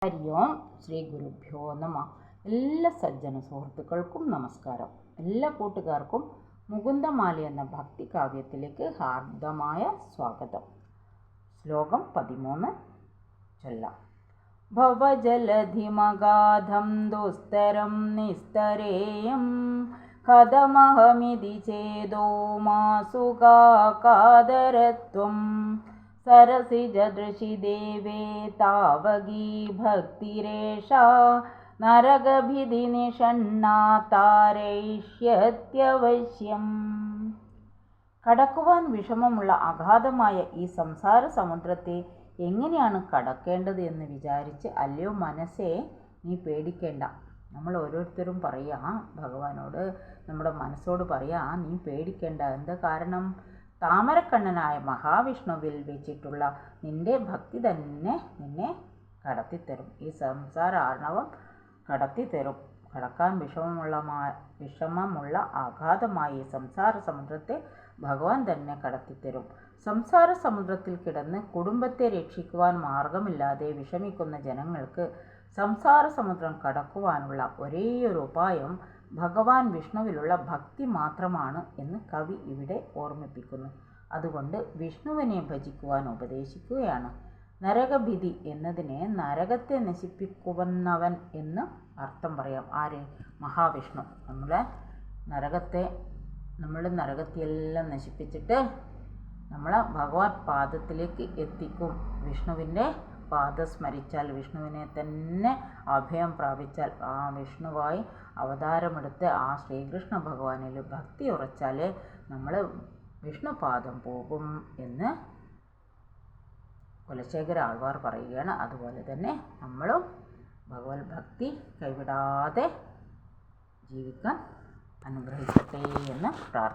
ഹരി ഓം ശ്രീ ഗുരുഭ്യോ നമ. എല്ലാ സജ്ജന സുഹൃത്തുക്കൾക്കും നമസ്കാരം. എല്ലാ കൂട്ടുകാർക്കും മുകുന്ദമാല എന്ന ഭക്തികാവ്യത്തിലേക്ക് ഹാർദമായ സ്വാഗതം. ശ്ലോകം 13 ചൊല്ലാം. ഭവജലധിമഗാധം ദുസ്തരം നിസ്തരേയം കഥമഹമിതി ചേതോ മാസുകാകാദരത്വം സരസിജദൃശി ദേവേ താവകീ ഭക്തിരേഷാ നരകഭിധി നിഷണ്ണാ താരയിഷ്യത്യവശ്യം. കടക്കുവാൻ വിഷമമുള്ള അഗാധമായ ഈ സംസാര സമുദ്രത്തെ എങ്ങനെയാണ് കടക്കേണ്ടത് എന്ന് വിചാരിച്ച് അല്ലയോ മനസ്സേ നീ പേടിക്കേണ്ട. നമ്മൾ ഓരോരുത്തരും പറയുക ഭഗവാനോട്, നമ്മുടെ മനസ്സോട് പറയുക നീ പേടിക്കേണ്ട. എന്താ കാരണം? താമരക്കണ്ണനായ മഹാവിഷ്ണുവിൽ വെച്ചിട്ടുള്ള നിന്റെ ഭക്തി തന്നെ നിന്നെ കടത്തിത്തരും. ഈ സംസാര ആർണവം കടത്തിത്തരും. കടക്കാൻ വിഷമമുള്ള അഗാധമായ ഈ സംസാര സമുദ്രത്തെ ഭഗവാൻ തന്നെ കടത്തിത്തരും. സംസാര സമുദ്രത്തിൽ കിടന്ന് കുടുംബത്തെ രക്ഷിക്കുവാൻ മാർഗമില്ലാതെ വിഷമിക്കുന്ന ജനങ്ങൾക്ക് സംസാര സമുദ്രം കടക്കുവാനുള്ള ഒരേയൊരു ഉപായം ഭഗവാൻ വിഷ്ണുവിലുള്ള ഭക്തി മാത്രമാണ് എന്ന് കവി ഇവിടെ ഓർമ്മിപ്പിക്കുന്നു. അതുകൊണ്ട് വിഷ്ണുവിനെ ഭജിക്കുവാൻ ഉപദേശിക്കുകയാണ്. നരകഭിധി എന്നതിനെ നരകത്തെ നശിപ്പിക്കുന്നവൻ എന്ന് അർത്ഥം പറയാം. ആര്? മഹാവിഷ്ണു. നമ്മുടെ നരകത്തെയെല്ലാം നശിപ്പിച്ചിട്ട് നമ്മളെ ഭഗവാൻ പാദത്തിലേക്ക് എത്തിക്കും. വിഷ്ണുവിൻ്റെ പാദം സ്മരിച്ചാൽ, വിഷ്ണുവിനെ തന്നെ അഭയം പ്രാപിച്ചാൽ, ആ വിഷ്ണുവായി അവതാരമെടുത്ത് ആ ശ്രീകൃഷ്ണ ഭഗവാനിൽ ഭക്തി ഉറച്ചാലേ നമ്മൾ വിഷ്ണുപാദം പോകും എന്ന് കുലശേഖര ആൾവാർ പറയുകയാണ്. അതുപോലെ തന്നെ നമ്മളും ഭഗവത് ഭക്തി കൈവിടാതെ ജീവിക്കാൻ അനുഗ്രഹിക്കട്ടെ എന്ന് പ്രാർത്ഥിക്കുന്നു.